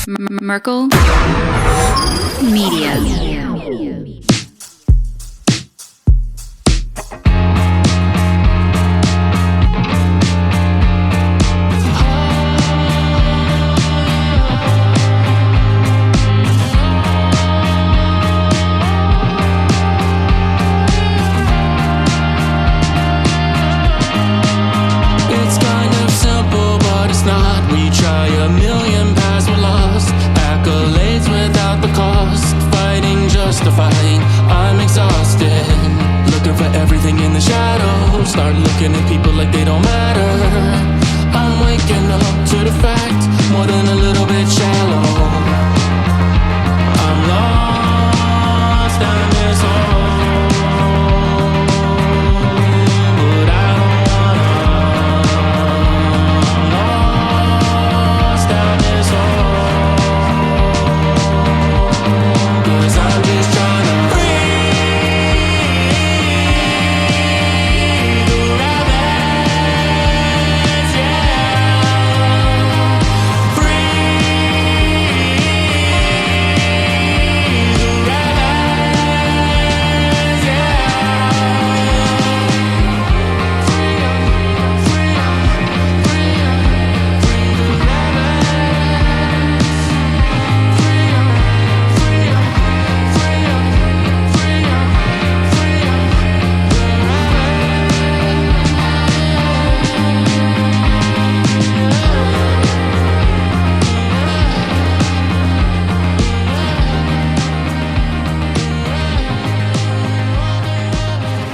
Merkel Media. I'm exhausted, looking for everything in the shadows. Start looking at people like they don't matter. I'm waking up to the fact, more than a little bit shallow. I'm lost down this hole, but I don't wanna. I'm lost down this hole, 'cause I'm just trying to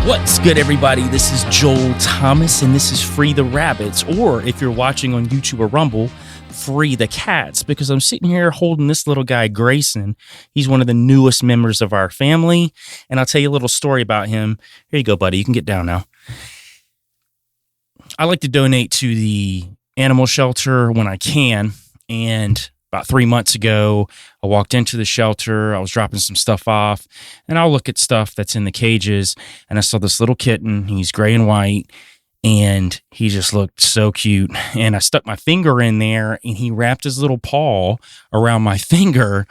What's good, everybody? This is Joel Thomas, and this is Free the Rabbits, or if you're watching on YouTube or Rumble, Free the Cats, because I'm sitting here holding this little guy, Grayson. He's one of the newest members of our family, and I'll tell you a little story about him. Here you go, buddy. You can get down now. I like to donate to the animal shelter when I can, and about 3 months ago, I walked into the shelter. I was dropping some stuff off, and I'll look at stuff that's in the cages, and I saw this little kitten. He's gray and white, and he just looked so cute. And I stuck my finger in there, and he wrapped his little paw around my finger.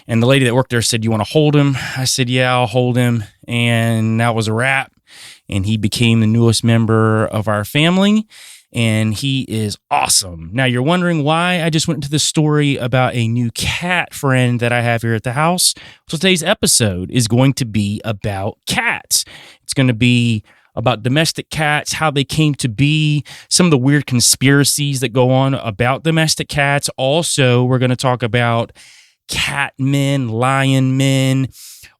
And the lady that worked there said, "You want to hold him?" I said, "Yeah, I'll hold him." And that was a wrap. And he became the newest member of our family. And he is awesome. Now, you're wondering why I just went into this story about a new cat friend that I have here at the house. So today's episode is going to be about cats. It's going to be about domestic cats, how they came to be, some of the weird conspiracies that go on about domestic cats. Also, we're going to talk about cat men, lion men,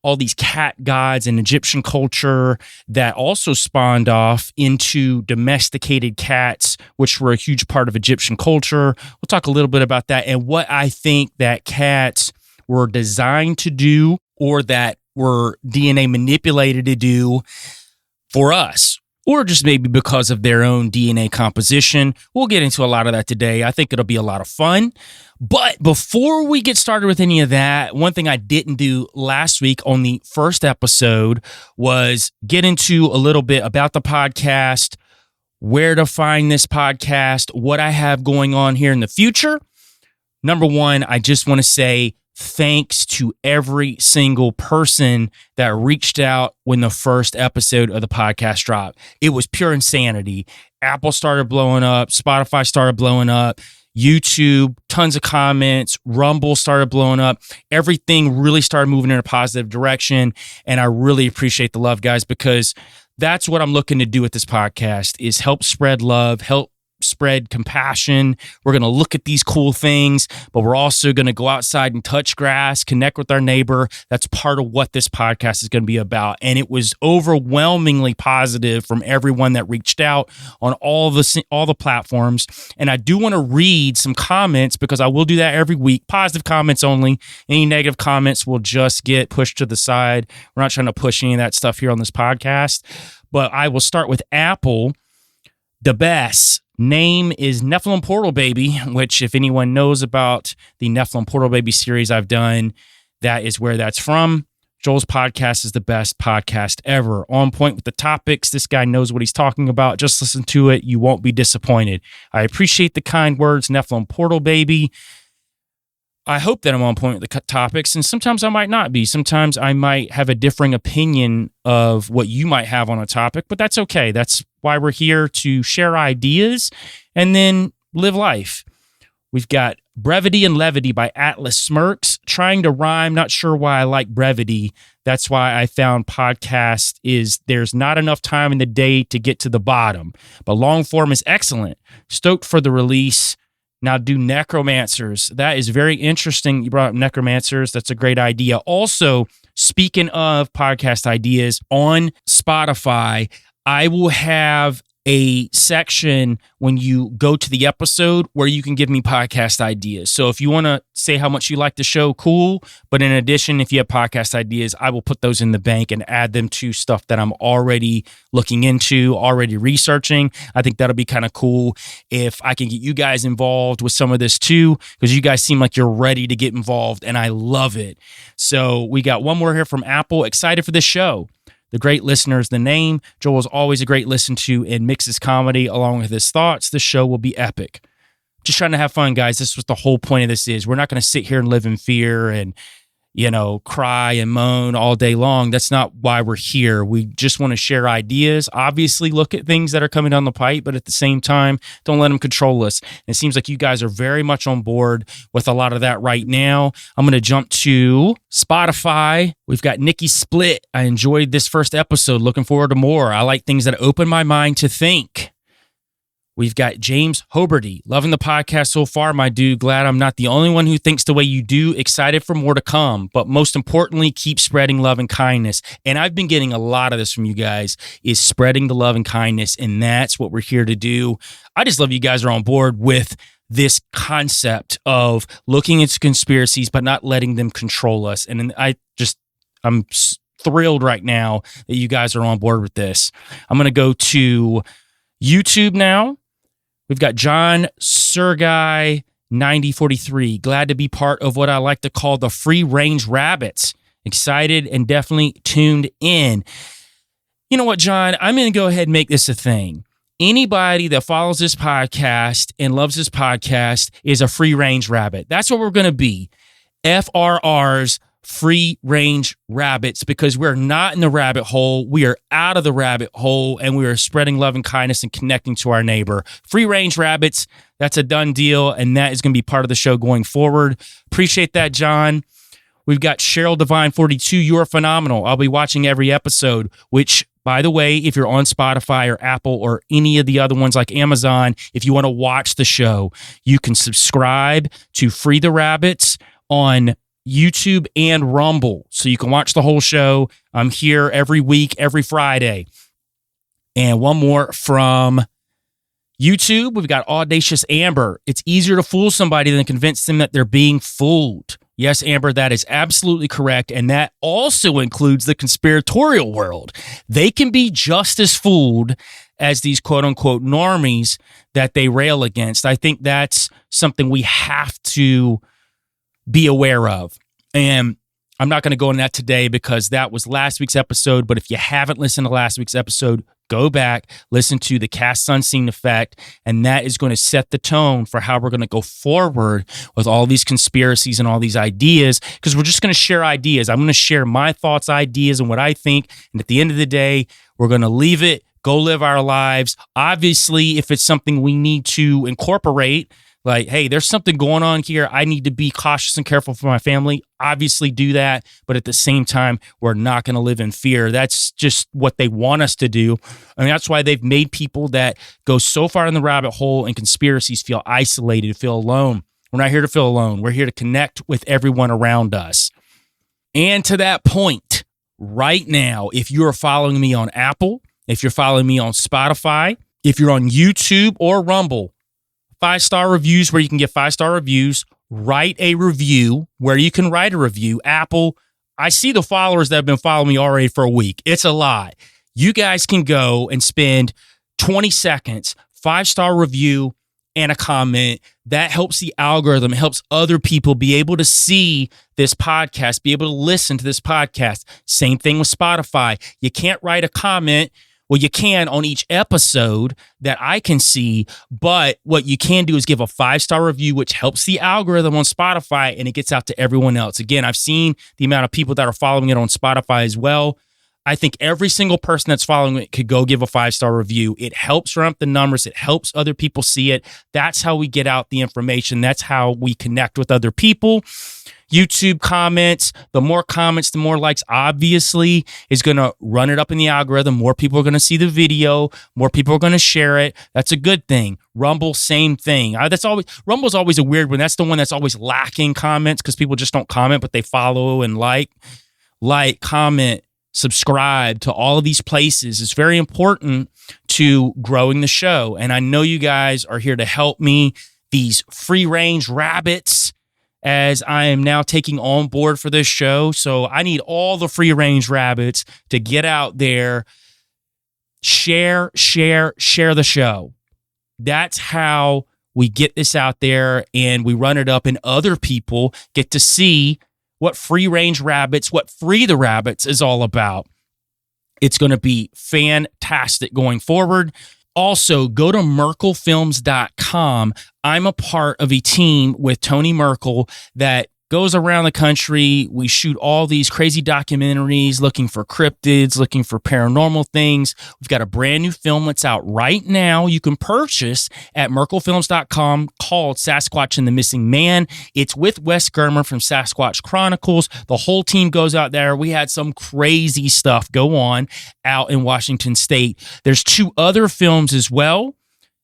all these cat gods in Egyptian culture that also spawned off into domesticated cats, which were a huge part of Egyptian culture. We'll talk a little bit about that and what I think that cats were designed to do or that were DNA manipulated to do for us, or just maybe because of their own DNA composition. We'll get into a lot of that today. I think it'll be a lot of fun. But before we get started with any of that, one thing I didn't do last week on the first episode was get into a little bit about the podcast, where to find this podcast, what I have going on here in the future. Number one, I just want to say thanks to every single person that reached out when the first episode of the podcast dropped. It was pure insanity. Apple started blowing up. Spotify started blowing up. YouTube, tons of comments. Rumble started blowing up. Everything really started moving in a positive direction. And I really appreciate the love, guys, because that's what I'm looking to do with this podcast is help spread love, help spread compassion. We're going to look at these cool things, but we're also going to go outside and touch grass, connect with our neighbor. That's part of what this podcast is going to be about. And it was overwhelmingly positive from everyone that reached out on all the platforms. And I do want to read some comments because I will do that every week. Positive comments only. Any negative comments will just get pushed to the side. We're not trying to push any of that stuff here on this podcast, but I will start with Apple. The best name is Nephilim Portal Baby, which if anyone knows about the Nephilim Portal Baby series I've done, that is where that's from. Joel's podcast is the best podcast ever. On point with the topics. This guy knows what he's talking about. Just listen to it. You won't be disappointed. I appreciate the kind words, Nephilim Portal Baby. I hope that I'm on point with the topics, and sometimes I might not be. Sometimes I might have a differing opinion of what you might have on a topic, but that's okay. That's why we're here, to share ideas and then live life. We've got Brevity and Levity by Atlas Smirks. Trying to rhyme, not sure why I like brevity. That's why I found podcast is there's not enough time in the day to get to the bottom, but long form is excellent. Stoked for the release. Now do necromancers. That is very interesting. You brought up necromancers. That's a great idea. Also, speaking of podcast ideas, on Spotify, I will have a section when you go to the episode where you can give me podcast ideas. So if you want to say how much you like the show, cool. But in addition, if you have podcast ideas, I will put those in the bank and add them to stuff that I'm already looking into, already researching. I think that'll be kind of cool if I can get you guys involved with some of this too, because you guys seem like you're ready to get involved and I love it. So we got one more here from Apple. Excited for this show. The great listener is the name. Joel is always a great listen to and mixes comedy along with his thoughts. This show will be epic. Just trying to have fun, guys. This is what the whole point of this is. We're not going to sit here and live in fear and, cry and moan all day long. That's not why we're here. We just want to share ideas. Obviously, look at things that are coming down the pipe, but at the same time, don't let them control us. And it seems like you guys are very much on board with a lot of that right now. I'm going to jump to Spotify. We've got Nikki Split. I enjoyed this first episode. Looking forward to more. I like things that open my mind to think. We've got James Hoberty. Loving the podcast so far, my dude. Glad I'm not the only one who thinks the way you do. Excited for more to come. But most importantly, keep spreading love and kindness. And I've been getting a lot of this from you guys, is spreading the love and kindness. And that's what we're here to do. I just love you guys are on board with this concept of looking into conspiracies, but not letting them control us. And I'm thrilled right now that you guys are on board with this. I'm going to go to YouTube now. We've got John Sergei 9043. Glad to be part of what I like to call the free range rabbits. Excited and definitely tuned in. You know what, John? I'm going to go ahead and make this a thing. Anybody that follows this podcast and loves this podcast is a free range rabbit. That's what we're going to be. FRRs, free range rabbits, because we're not in the rabbit hole. We are out of the rabbit hole and we are spreading love and kindness and connecting to our neighbor. Free range rabbits, that's a done deal. And that is going to be part of the show going forward. Appreciate that, John. We've got Cheryl Divine 42. You're phenomenal. I'll be watching every episode, which, by the way, if you're on Spotify or Apple or any of the other ones like Amazon, if you want to watch the show, you can subscribe to Free the Rabbits on YouTube and Rumble, so you can watch the whole show. I'm here every week, every Friday. And one more from YouTube. We've got Audacious Amber. It's easier to fool somebody than convince them that they're being fooled. Yes, Amber, that is absolutely correct. And that also includes the conspiratorial world. They can be just as fooled as these quote unquote normies that they rail against. I think that's something we have to be aware of. And I'm not going to go into that today because that was last week's episode. But if you haven't listened to last week's episode, go back, listen to the cast unseen effect. And that is going to set the tone for how we're going to go forward with all these conspiracies and all these ideas, because we're just going to share ideas. I'm going to share my thoughts, ideas, and what I think. And at the end of the day, we're going to leave it, go live our lives. Obviously, if it's something we need to incorporate, like, hey, there's something going on here, I need to be cautious and careful for my family, obviously do that. But at the same time, we're not going to live in fear. That's just what they want us to do. And that's why they've made people that go so far in the rabbit hole and conspiracies feel isolated, feel alone. We're not here to feel alone. We're here to connect with everyone around us. And to that point, right now, if you're following me on Apple, if you're following me on Spotify, if you're on YouTube or Rumble, 5-star reviews where you can get 5-star reviews. Write a review where you can write a review. Apple, I see the followers that have been following me already for a week. It's a lot. You guys can go and spend 20 seconds, 5-star review and a comment. That helps the algorithm. It helps other people be able to see this podcast, be able to listen to this podcast. Same thing with Spotify. You can't write a comment Well, you can on each episode that I can see, but what you can do is give a 5-star review, which helps the algorithm on Spotify and it gets out to everyone else. Again, I've seen the amount of people that are following it on Spotify as well. I think every single person that's following it could go give a 5-star review. It helps ramp the numbers. It helps other people see it. That's how we get out the information. That's how we connect with other people. YouTube comments, the more likes, obviously, is going to run it up in the algorithm. More people are going to see the video. More people are going to share it. That's a good thing. Rumble, same thing. Rumble's always a weird one. That's the one that's always lacking comments because people just don't comment, but they follow and like, comment, subscribe to all of these places. It's very important to growing the show. And I know you guys are here to help me. These free-range rabbits, as I am now taking on board for this show. So I need all the free-range rabbits to get out there, share the show. That's how we get this out there and we run it up and other people get to see what free-range rabbits, what Free the Rabbits is all about. It's going to be fantastic going forward. Also, go to merkelfilms.com. I'm a part of a team with Tony Merkel that goes around the country. We shoot all these crazy documentaries looking for cryptids, looking for paranormal things. We've got a brand new film that's out right now. You can purchase at merkelfilms.com called Sasquatch and the Missing Man. It's with Wes Germer from Sasquatch Chronicles. The whole team goes out there. We had some crazy stuff go on out in Washington State. There's 2 other films as well.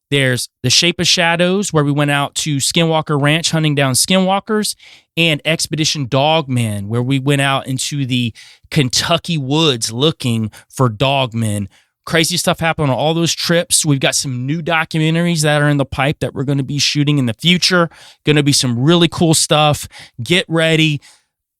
There's The Shape of Shadows, where we went out to Skinwalker Ranch hunting down skinwalkers, and Expedition Dogman, where we went out into the Kentucky woods looking for dogmen. Crazy stuff happened on all those trips. We've got some new documentaries that are in the pipe that we're going to be shooting in the future. Going to be some really cool stuff. Get ready.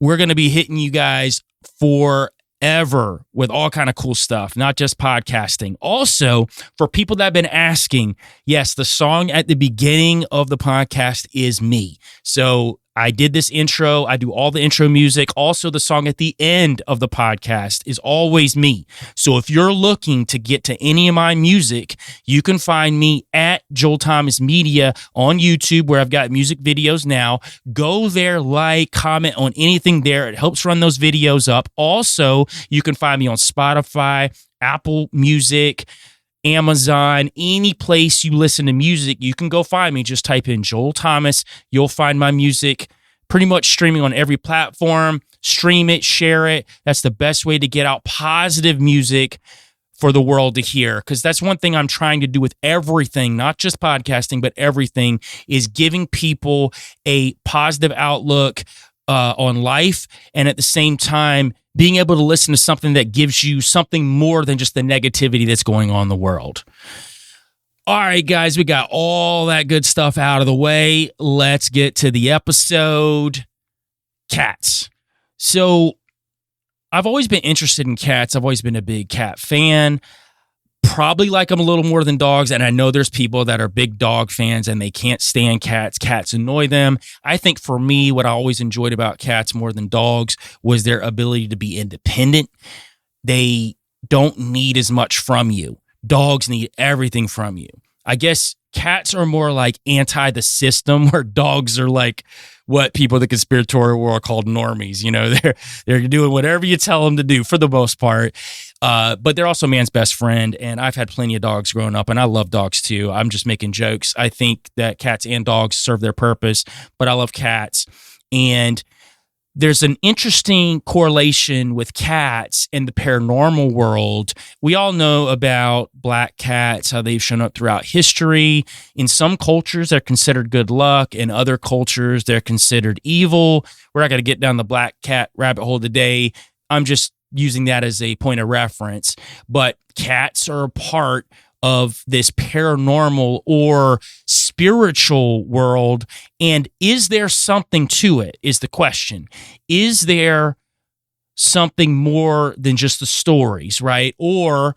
We're going to be hitting you guys forever with all kind of cool stuff, not just podcasting. Also, for people that have been asking, yes, the song at the beginning of the podcast is me. So I did this intro. I do all the intro music. Also, the song at the end of the podcast is always me. So if you're looking to get to any of my music, you can find me at Joel Thomas Media on YouTube, where I've got music videos now. Go there, like, comment on anything there. It helps run those videos up. Also, you can find me on Spotify, Apple Music, Amazon, any place you listen to music, you can go find me. Just type in Joel Thomas. You'll find my music pretty much streaming on every platform. Stream it, share it. That's the best way to get out positive music for the world to hear. Because that's one thing I'm trying to do with everything, not just podcasting, but everything, is giving people a positive outlook on life, and at the same time being able to listen to something that gives you something more than just the negativity that's going on in the world. All right, guys, we got all that good stuff out of the way. Let's get to the episode. Cats. So I've always been interested in cats. I've always been a big cat fan. Probably like them a little more than dogs. And I know there's people that are big dog fans and they can't stand cats. Cats annoy them. I think for me, what I always enjoyed about cats more than dogs was their ability to be independent. They don't need as much from you. Dogs need everything from you. I guess cats are more like anti the system, where dogs are like what people in the conspiratorial world called normies. You know, they're doing whatever you tell them to do for the most part. But they're also man's best friend. And I've had plenty of dogs growing up, and I love dogs too. I'm just making jokes. I think that cats and dogs serve their purpose, but I love cats. And there's an interesting correlation with cats in the paranormal world. We all know about black cats, how they've shown up throughout history. In some cultures, they're considered good luck. In other cultures, they're considered evil. We're not going to get down the black cat rabbit hole today. I'm just using that as a point of reference. But cats are a part of this paranormal or spiritual world. And is there something to it, is the question. Is there something more than just the stories, right? Or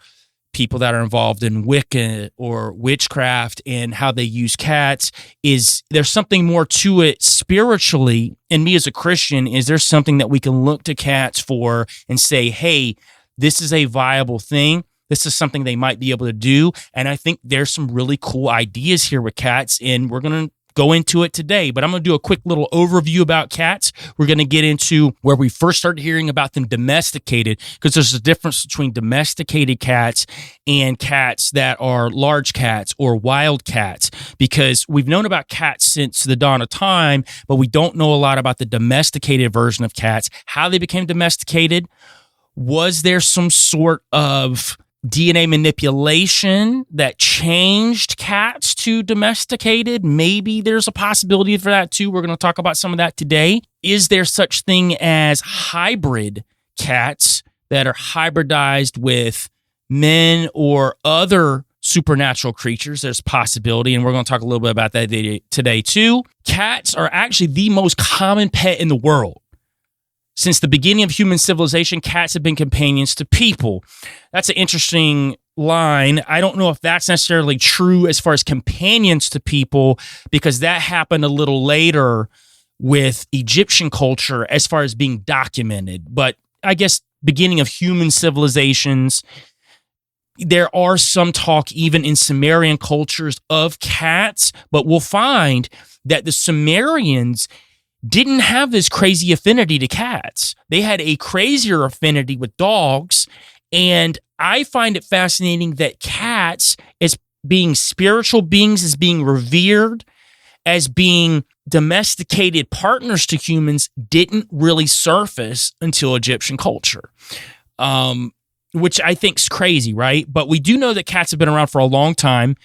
people that are involved in Wicca or witchcraft and how they use cats. Is there something more to it spiritually? And me as a Christian, is there something that we can look to cats for and say, hey, this is a viable thing? this is something they might be able to do. And I think there's some really cool ideas here with cats, and we're going to go into it today. But I'm going to do a quick little overview about cats. We're going to get into where we first started hearing about them domesticated, because there's a difference between domesticated cats and cats that are large cats or wild cats, because we've known about cats since the dawn of time, but we don't know a lot about the domesticated version of cats, how they became domesticated. Was there some sort of DNA manipulation that changed cats to domesticated? Maybe there's a possibility for that too. We're going to talk about some of that today. Is there such thing as hybrid cats that are hybridized with men or other supernatural creatures? There's a possibility, and we're going to talk a little bit about that today too. Cats are actually the most common pet in the world. Since the beginning of human civilization, cats have been companions to people. That's an interesting line. I don't know if that's necessarily true as far as companions to people, because that happened a little later with Egyptian culture as far as being documented. But I guess beginning of human civilizations, there are some talk even in Sumerian cultures of cats, but we'll find that the Sumerians didn't have this crazy affinity to cats. They had a crazier affinity with dogs. And I find it fascinating that cats, as being spiritual beings, as being revered, as being domesticated partners to humans, didn't really surface until Egyptian culture, which I think is crazy, right? But we do know that cats have been around for a long time.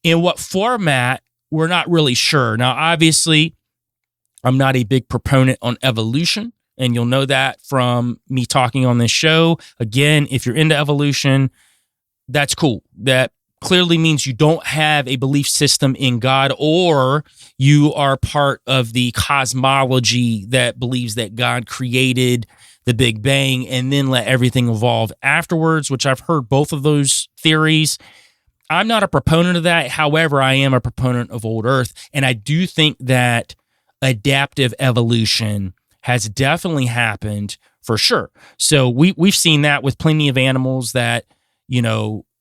In what format, we're not really sure. Now, obviously, I'm not a big proponent on evolution, and you'll know that from me talking on this show. Again, if you're into evolution, that's cool. That clearly means you don't have a belief system in God, or you are part of the cosmology that believes that God created the Big Bang and then let everything evolve afterwards, which I've heard both of those theories. I'm not a proponent of that. However, I am a proponent of old Earth, and I do think that adaptive evolution has definitely happened for sure. So we've seen that with plenty of animals that,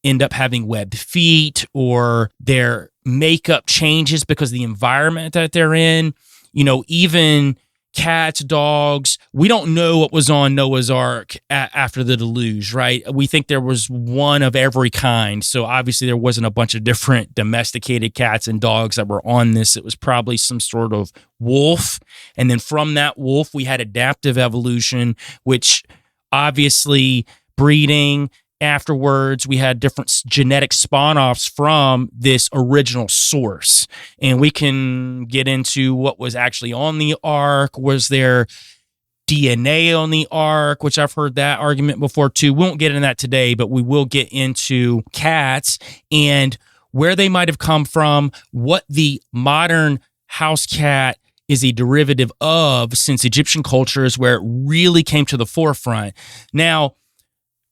end up having webbed feet, or their makeup changes because of the environment that they're in. Even cats, dogs, we don't know what was on Noah's Ark after the deluge, right? We think there was one of every kind. So obviously there wasn't a bunch of different domesticated cats and dogs that were on this. It was probably some sort of wolf. And then from that wolf, we had adaptive evolution, which obviously breeding. Afterwards, we had different genetic spawn-offs from this original source. And we can get into what was actually on the ark. Was there DNA on the ark, which I've heard that argument before too. We won't get into that today, but we will get into cats and where they might have come from, what the modern house cat is a derivative of, since Egyptian culture is where it really came to the forefront. Now,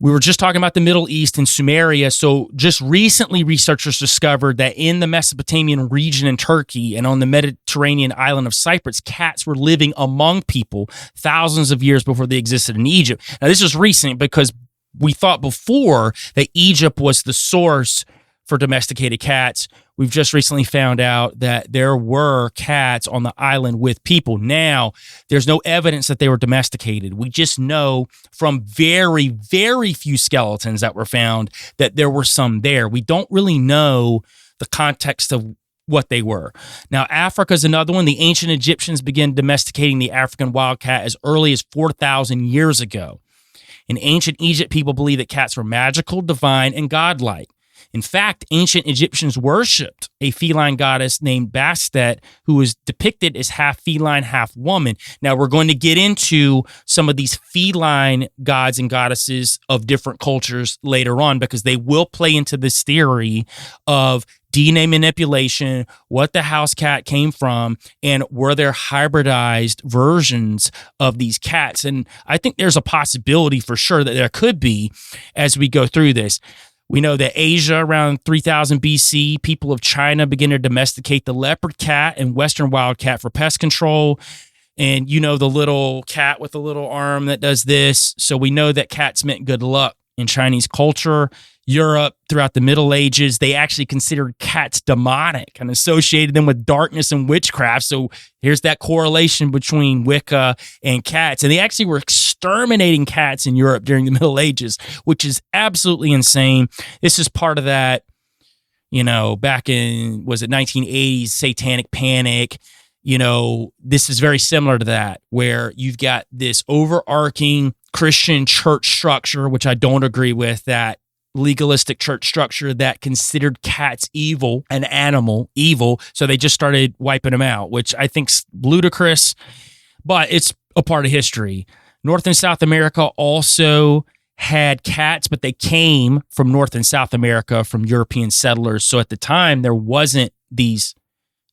we were just talking about the Middle East and Sumeria. So just recently, researchers discovered that in the Mesopotamian region in Turkey and on the Mediterranean island of Cyprus, cats were living among people thousands of years before they existed in Egypt. Now, this is recent because we thought before that Egypt was the source for domesticated cats. We've just recently found out that there were cats on the island with people. Now, there's no evidence that they were domesticated. We just know from very, very few skeletons that were found that there were some there. We don't really know the context of what they were. Now, Africa is another one. The ancient Egyptians began domesticating the African wildcat as early as 4,000 years ago. In ancient Egypt, people believed that cats were magical, divine, and godlike. In fact, ancient Egyptians worshipped a feline goddess named Bastet, who was depicted as half feline, half woman. Now, we're going to get into some of these feline gods and goddesses of different cultures later on, because they will play into this theory of DNA manipulation, what the house cat came from, and were there hybridized versions of these cats. And I think there's a possibility for sure that there could be as we go through this. We know that Asia, around 3000 BC, people of China began to domesticate the leopard cat and western wildcat for pest control. And the little cat with the little arm that does this. So we know that cats meant good luck in Chinese culture. Europe, throughout the Middle Ages, they actually considered cats demonic and associated them with darkness and witchcraft. So here's that correlation between Wicca and cats. And they actually were exterminating cats in Europe during the Middle Ages, which is absolutely insane. This is part of that, back in, was it 1980s, satanic panic. This is very similar to that, where you've got this overarching Christian church structure, which I don't agree with, that legalistic church structure that considered cats evil, an animal evil. So they just started wiping them out, which I think's ludicrous, but it's a part of history. North and South America also had cats, but they came from North and South America from European settlers. So at the time, there wasn't these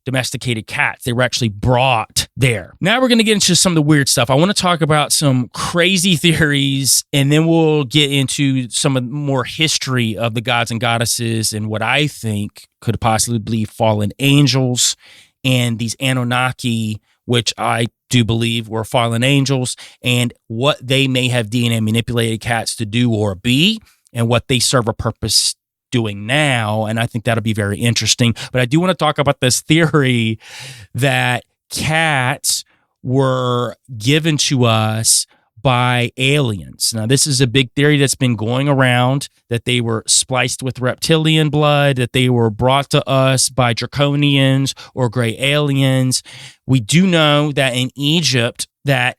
domesticated cats. They were actually brought there. Now we're going to get into some of the weird stuff. I want to talk about some crazy theories, and then we'll get into some of the more history of the gods and goddesses and what I think could possibly be fallen angels and these Anunnaki, which I do believe were fallen angels, and what they may have DNA manipulated cats to do or be, and what they serve a purpose doing now. And I think that'll be very interesting. But I do want to talk about this theory that cats were given to us by aliens. Now, this is a big theory that's been going around, that they were spliced with reptilian blood, that they were brought to us by draconians or gray aliens. We do know that in Egypt, that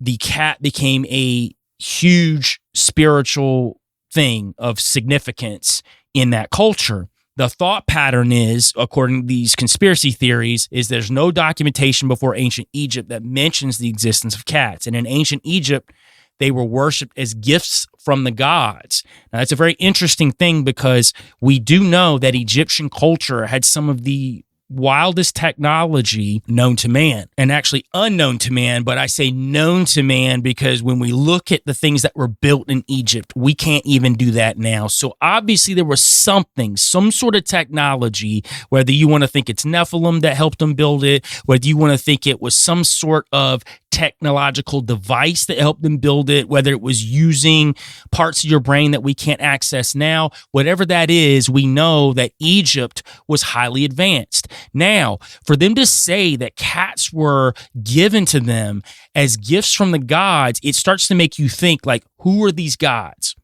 the cat became a huge spiritual thing of significance in that culture. The thought pattern is, according to these conspiracy theories, is there's no documentation before ancient Egypt that mentions the existence of cats. And in ancient Egypt, they were worshipped as gifts from the gods. Now, that's a very interesting thing, because we do know that Egyptian culture had some of the wildest technology known to man, and actually unknown to man. But I say known to man because when we look at the things that were built in Egypt, we can't even do that now. So obviously there was something, some sort of technology, whether you want to think it's Nephilim that helped them build it, whether you want to think it was some sort of technological device that helped them build it, whether it was using parts of your brain that we can't access now, whatever that is, we know that Egypt was highly advanced. Now, for them to say that cats were given to them as gifts from the gods, it starts to make you think, like, who are these gods?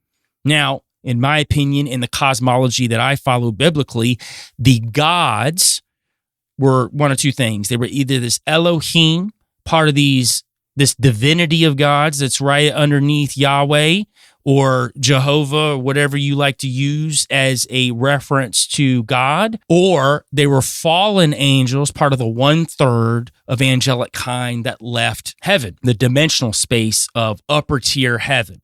Now, in my opinion, in the cosmology that I follow biblically, the gods were one of two things. They were either this Elohim, part of this divinity of gods that's right underneath Yahweh or Jehovah, or whatever you like to use as a reference to God, or they were fallen angels, part of the 1/3 of angelic kind that left heaven, the dimensional space of upper tier heaven.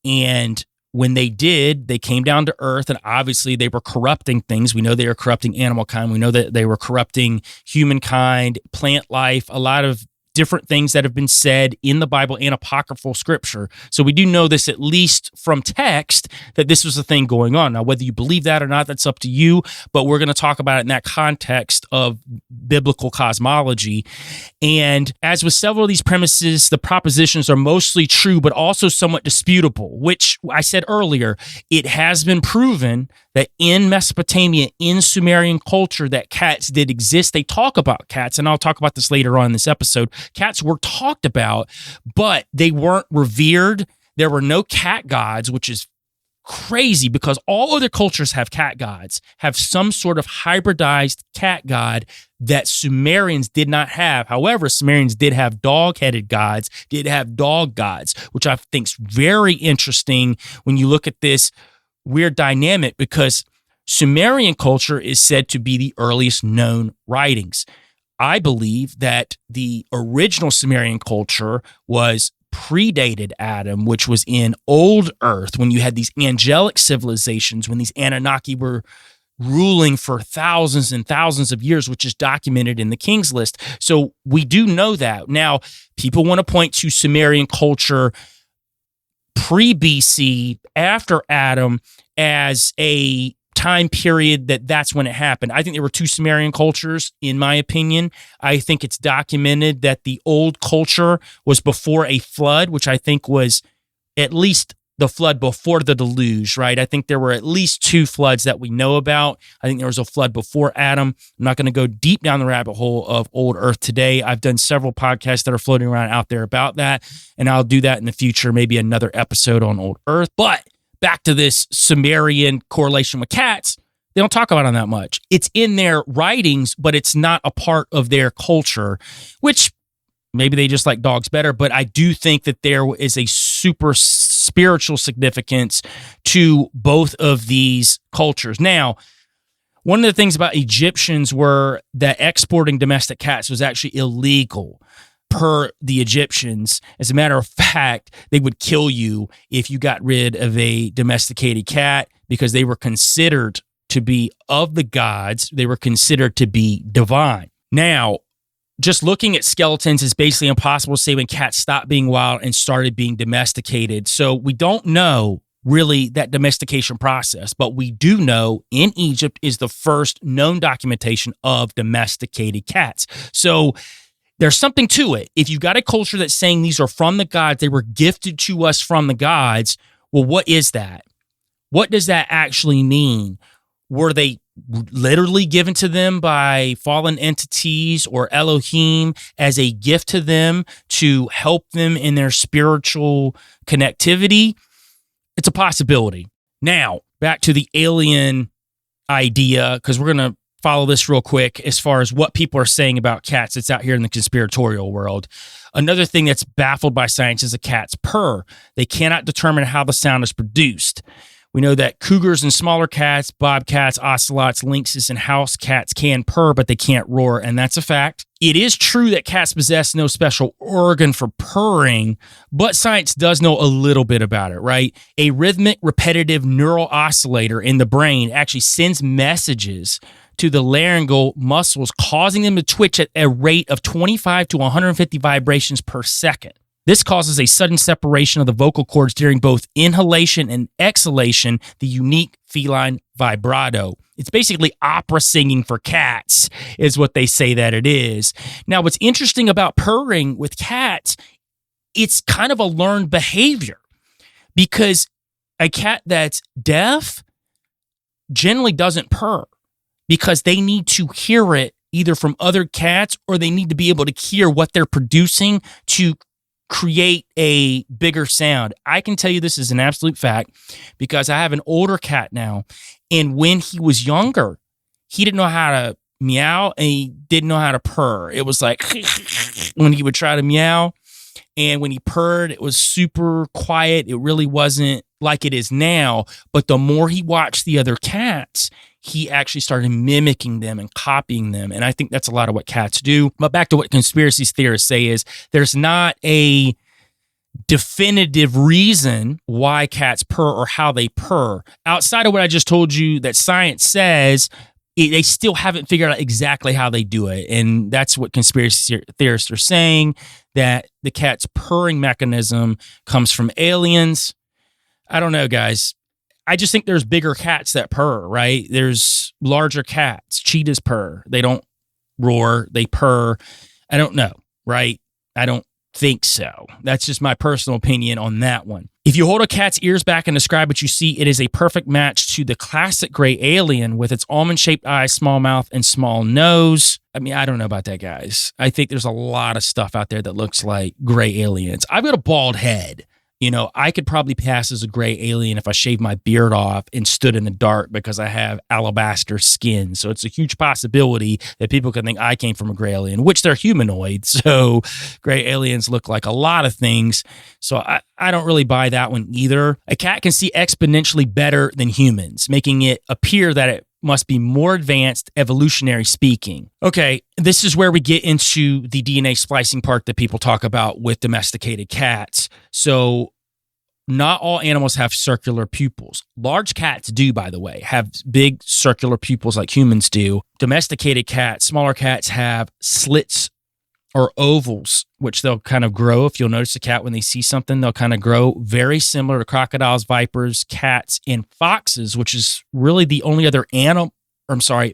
And when they did, they came down to earth, and obviously they were corrupting things. We know they were corrupting animal kind. We know that they were corrupting humankind, plant life, a lot of different things that have been said in the Bible and apocryphal scripture. So we do know this, at least from text, that this was a thing going on. Now, whether you believe that or not, that's up to you, but we're going to talk about it in that context of biblical cosmology. And as with several of these premises, the propositions are mostly true, but also somewhat disputable, which I said earlier, it has been proven that in Mesopotamia, in Sumerian culture, that cats did exist. They talk about cats, and I'll talk about this later on in this episode. Cats were talked about, but they weren't revered. There were no cat gods, which is crazy because all other cultures have cat gods, have some sort of hybridized cat god that Sumerians did not have. However, Sumerians did have dog-headed gods, did have dog gods, which I think is very interesting when you look at this weird dynamic, because Sumerian culture is said to be the earliest known writings. I believe that the original Sumerian culture was predated Adam, which was in old Earth, when you had these angelic civilizations, when these Anunnaki were ruling for thousands and thousands of years, which is documented in the King's List. So we do know that. Now, people want to point to Sumerian culture pre-BC, after Adam, as a time period that's when it happened. I think there were two Sumerian cultures, in my opinion. I think it's documented that the old culture was before a flood, which I think was at least the flood before the deluge, right? I think there were at least 2 floods that we know about. I think there was a flood before Adam. I'm not going to go deep down the rabbit hole of old Earth today. I've done several podcasts that are floating around out there about that, and I'll do that in the future, maybe another episode on old Earth. But back to this Sumerian correlation with cats, they don't talk about it that much. It's in their writings, but it's not a part of their culture, which maybe they just like dogs better, but I do think that there is a super spiritual significance to both of these cultures. Now, one of the things about Egyptians were that exporting domestic cats was actually illegal per the Egyptians. As a matter of fact, they would kill you if you got rid of a domesticated cat because they were considered to be of the gods. They were considered to be divine. Now, just looking at skeletons is basically impossible to say when cats stopped being wild and started being domesticated. So we don't know really that domestication process, but we do know in Egypt is the first known documentation of domesticated cats. So there's something to it. If you got a culture that's saying these are from the gods, they were gifted to us from the gods, well, what is that? What does that actually mean? Were they literally given to them by fallen entities or Elohim as a gift to them to help them in their spiritual connectivity? It's a possibility. Now, back to the alien idea, because we're going to follow this real quick as far as what people are saying about cats that's out here in the conspiratorial world. Another thing that's baffled by science is a cat's purr. They cannot determine how the sound is produced. We know that cougars and smaller cats, bobcats, ocelots, lynxes, and house cats can purr, but they can't roar, and that's a fact. It is true that cats possess no special organ for purring, but science does know a little bit about it, right? A rhythmic, repetitive neural oscillator in the brain actually sends messages to the laryngeal muscles, causing them to twitch at a rate of 25 to 150 vibrations per second. This causes a sudden separation of the vocal cords during both inhalation and exhalation, the unique feline vibrato. It's basically opera singing for cats, is what they say that it is. Now, what's interesting about purring with cats, it's kind of a learned behavior because a cat that's deaf generally doesn't purr because they need to hear it either from other cats or they need to be able to hear what they're producing to create a bigger sound. I can tell you this is an absolute fact because I have an older cat now, and when he was younger, he didn't know how to meow and he didn't know how to purr. It was like when he would try to meow, and when he purred, it was super quiet. It really wasn't like it is now, but the more he watched the other cats, he actually started mimicking them and copying them. And I think that's a lot of what cats do. But back to what conspiracy theorists say is there's not a definitive reason why cats purr or how they purr. Outside of what I just told you that science says, they still haven't figured out exactly how they do it. And that's what conspiracy theorists are saying, that the cat's purring mechanism comes from aliens. I don't know, guys. I just think there's bigger cats that purr, right? There's larger cats. Cheetahs purr. They don't roar. They purr. I don't know, right? I don't think so. That's just my personal opinion on that one. If you hold a cat's ears back and describe what you see, it is a perfect match to the classic gray alien with its almond-shaped eyes, small mouth, and small nose. I mean, I don't know about that, guys. I think there's a lot of stuff out there that looks like gray aliens. I've got a bald head. You know, I could probably pass as a gray alien if I shaved my beard off and stood in the dark because I have alabaster skin. So it's a huge possibility that people can think I came from a gray alien, which they're humanoid. So gray aliens look like a lot of things. So I don't really buy that one either. A cat can see exponentially better than humans, making it appear that it must be more advanced, evolutionary speaking. Okay, this is where we get into the DNA splicing part that people talk about with domesticated cats. So not all animals have circular pupils. Large cats do, by the way, have big circular pupils like humans do. Domesticated cats, smaller cats have slits or ovals, which they'll kind of grow. If you'll notice a cat, when they see something, they'll kind of grow, very similar to crocodiles, vipers, cats, and foxes, which is really the only other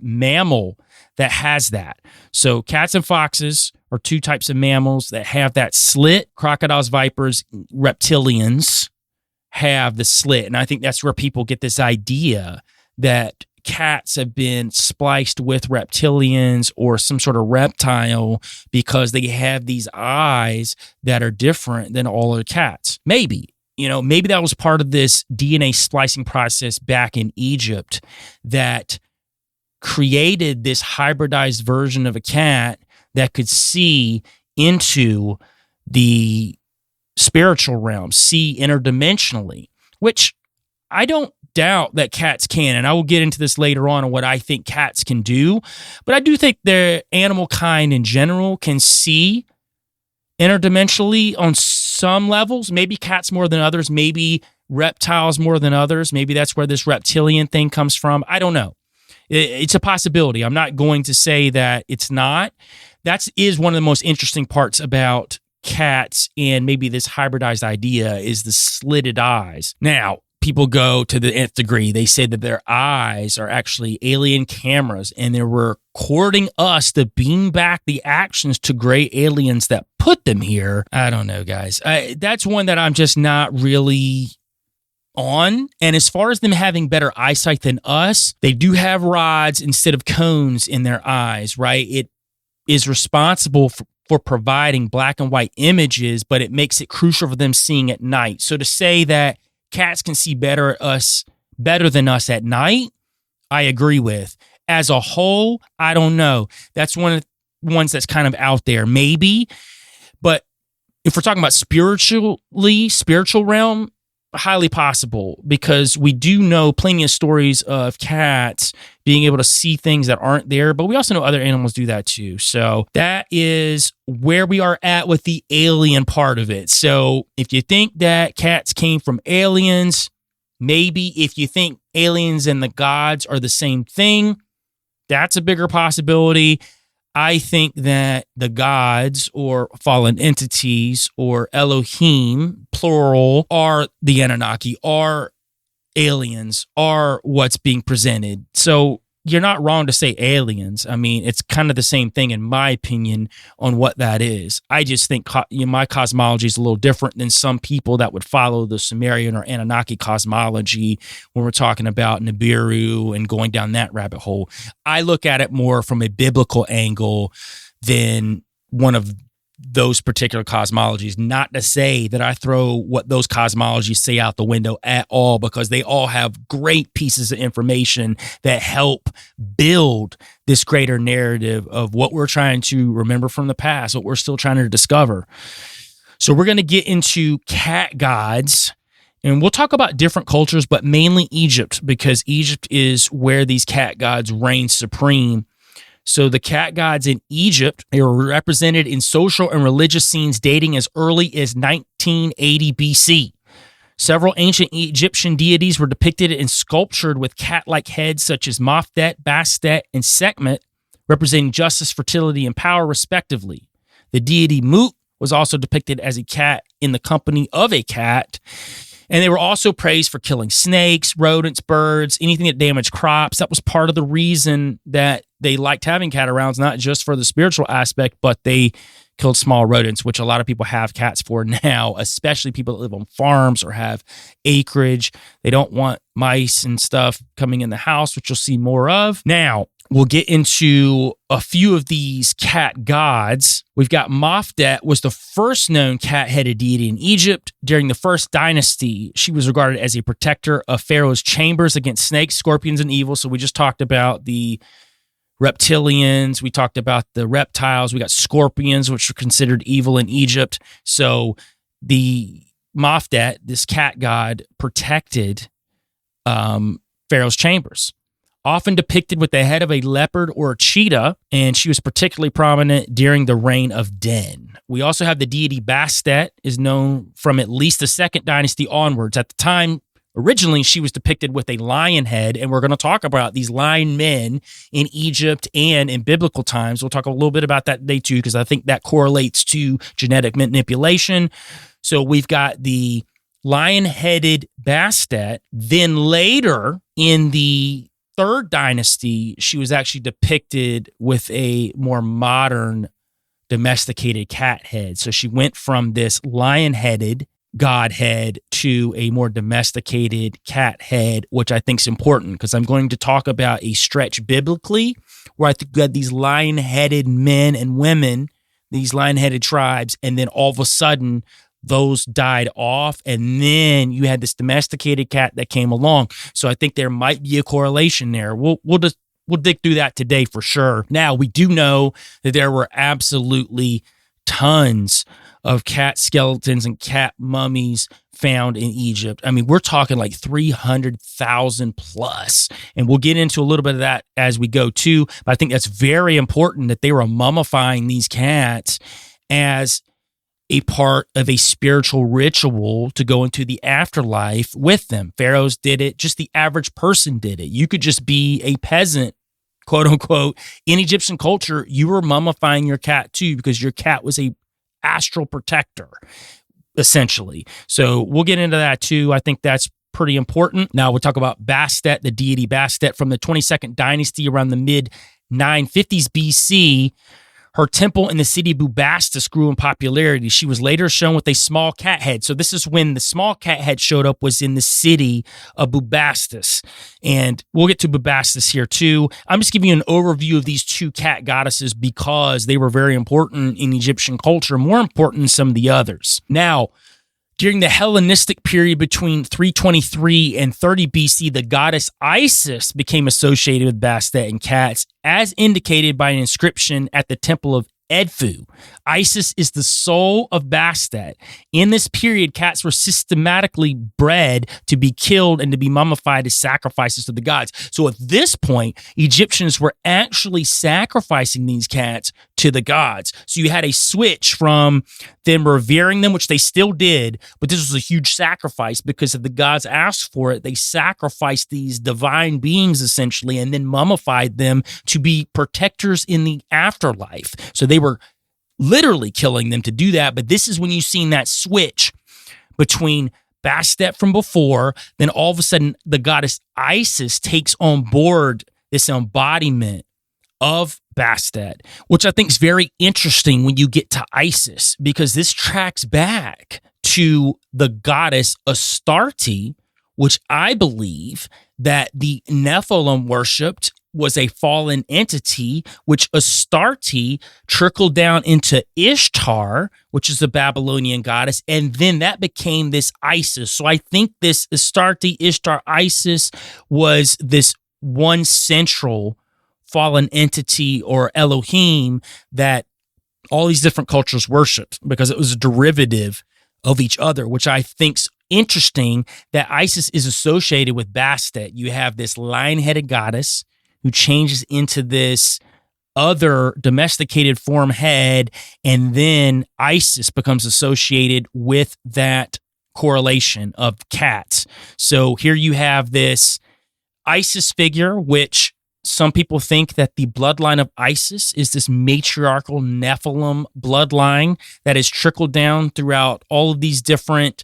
mammal that has that. So cats and foxes are two types of mammals that have that slit. Crocodiles, vipers, reptilians, have the slit. And I think that's where people get this idea that cats have been spliced with reptilians or some sort of reptile because they have these eyes that are different than all other cats. Maybe. Maybe that was part of this DNA splicing process back in Egypt that created this hybridized version of a cat that could see into the spiritual realm, see interdimensionally, which I don't doubt that cats can. And I will get into this later on what I think cats can do. But I do think the animal kind in general can see interdimensionally on some levels. Maybe cats more than others. Maybe reptiles more than others. Maybe that's where this reptilian thing comes from. I don't know. It's a possibility. I'm not going to say that it's not. That is one of the most interesting parts about cats and maybe this hybridized idea is the slitted eyes. Now, people go to the nth degree. They say that their eyes are actually alien cameras and they're recording us to beam back the actions to gray aliens that put them here. I don't know, guys. That's one that I'm just not really on. And as far as them having better eyesight than us, they do have rods instead of cones in their eyes, right? It is responsible for providing black and white images, but it makes it crucial for them seeing at night. So to say that cats can see better than us at night, I agree with. As a whole, I don't know. That's one of the ones that's kind of out there, maybe. But if we're talking about spiritual realm, highly possible, because we do know plenty of stories of cats being able to see things that aren't there, but we also know other animals do that too. So that is where we are at with the alien part of it. So if you think that cats came from aliens, maybe. If you think aliens and the gods are the same thing, that's a bigger possibility. I think that the gods or fallen entities or Elohim, plural, are the Anunnaki, are aliens, are what's being presented. So you're not wrong to say aliens. I mean, it's kind of the same thing in my opinion on what that is. I just think my cosmology is a little different than some people that would follow the Sumerian or Anunnaki cosmology when we're talking about Nibiru and going down that rabbit hole. I look at it more from a biblical angle than one of those particular cosmologies. Not to say that I throw what those cosmologies say out the window at all, because they all have great pieces of information that help build this greater narrative of what we're trying to remember from the past, what we're still trying to discover. So we're going to get into cat gods, and we'll talk about different cultures, but mainly Egypt, because Egypt is where these cat gods reign supreme. So the cat gods in Egypt, they were represented in social and religious scenes dating as early as 1980 BC. Several ancient Egyptian deities were depicted and sculptured with cat-like heads such as Mafdet, Bastet, and Sekhmet, representing justice, fertility, and power respectively. The deity Mut was also depicted as a cat in the company of a cat. And they were also praised for killing snakes, rodents, birds, anything that damaged crops. That was part of the reason that they liked having cat around, not just for the spiritual aspect, but they killed small rodents, which a lot of people have cats for now, especially people that live on farms or have acreage. They don't want mice and stuff coming in the house, which you'll see more of. Now, we'll get into a few of these cat gods. We've got Mafdet, was the first known cat-headed deity in Egypt. During the first dynasty, she was regarded as a protector of Pharaoh's chambers against snakes, scorpions, and evil. So we just talked about the reptilians. We talked about the reptiles. We got scorpions, which are considered evil in Egypt. So the Mafdet, this cat god, protected Pharaoh's chambers. Often depicted with the head of a leopard or a cheetah, and she was particularly prominent during the reign of Den. We also have the deity Bastet, is known from at least the second dynasty onwards. At the time, originally, she was depicted with a lion head, and we're going to talk about these lion men in Egypt and in biblical times. We'll talk a little bit about that today too, because I think that correlates to genetic manipulation. So we've got the lion-headed Bastet. Then later in the third dynasty, she was actually depicted with a more modern domesticated cat head. So she went from this lion-headed god head to a more domesticated cat head, which I think is important because I'm going to talk about a stretch biblically where I think you had these lion-headed men and women, these lion-headed tribes, and then all of a sudden those died off, and then you had this domesticated cat that came along. So I think there might be a correlation there. We'll dig through that today for sure. Now, we do know that there were absolutely tons of cat skeletons and cat mummies found in Egypt. I mean, we're talking like 300,000 plus. And we'll get into a little bit of that as we go too. But I think that's very important that they were mummifying these cats as a part of a spiritual ritual to go into the afterlife with them. Pharaohs did it. Just the average person did it. You could just be a peasant, quote unquote. In Egyptian culture, you were mummifying your cat too because your cat was a astral protector, essentially. So we'll get into that too. I think that's pretty important. Now we'll talk about Bastet, the deity Bastet from the 22nd dynasty around the mid 950s BC. Her temple in the city of Bubastis grew in popularity. She was later shown with a small cat head. So this is when the small cat head showed up, was in the city of Bubastis. And we'll get to Bubastis here too. I'm just giving you an overview of these two cat goddesses because they were very important in Egyptian culture, more important than some of the others. Now, during the Hellenistic period between 323 and 30 BC, the goddess Isis became associated with Bastet and cats, as indicated by an inscription at the temple of Edfu. Isis is the soul of Bastet. In this period, cats were systematically bred to be killed and to be mummified as sacrifices to the gods. So at this point, Egyptians were actually sacrificing these cats to the gods. So you had a switch from them revering them, which they still did, but this was a huge sacrifice because if the gods asked for it, they sacrificed these divine beings essentially and then mummified them to be protectors in the afterlife. So they were literally killing them to do that. But this is when you've seen that switch between Bastet from before, then all of a sudden the goddess Isis takes on board this embodiment of Bastet, which I think is very interesting when you get to Isis, because this tracks back to the goddess Astarte, which I believe that the Nephilim worshipped was a fallen entity, which Astarte trickled down into Ishtar, which is the Babylonian goddess, and then that became this Isis. So I think this Astarte, Ishtar, Isis was this one central fallen entity or Elohim that all these different cultures worshipped because it was a derivative of each other, which I think's interesting that Isis is associated with Bastet. You have this lion-headed goddess who changes into this other domesticated form head, and then Isis becomes associated with that correlation of cats. So here you have this Isis figure, which some people think that the bloodline of Isis is this matriarchal Nephilim bloodline that has trickled down throughout all of these different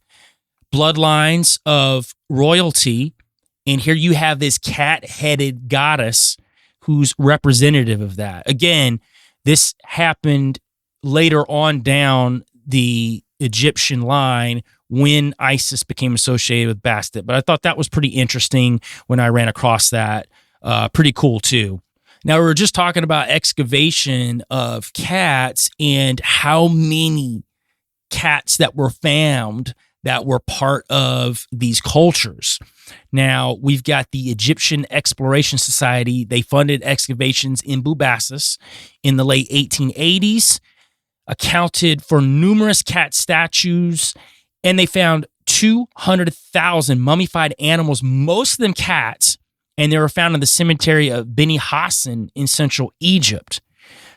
bloodlines of royalty. And here you have this cat-headed goddess who's representative of that. Again, this happened later on down the Egyptian line when Isis became associated with Bastet. But I thought that was pretty interesting when I ran across that. Pretty cool too. Now, we were just talking about excavation of cats and how many cats that were found that were part of these cultures. Now, we've got the Egyptian Exploration Society. They funded excavations in Bubastis in the late 1880s, accounted for numerous cat statues, and they found 200,000 mummified animals, most of them cats, and they were found in the cemetery of Beni Hassan in central Egypt.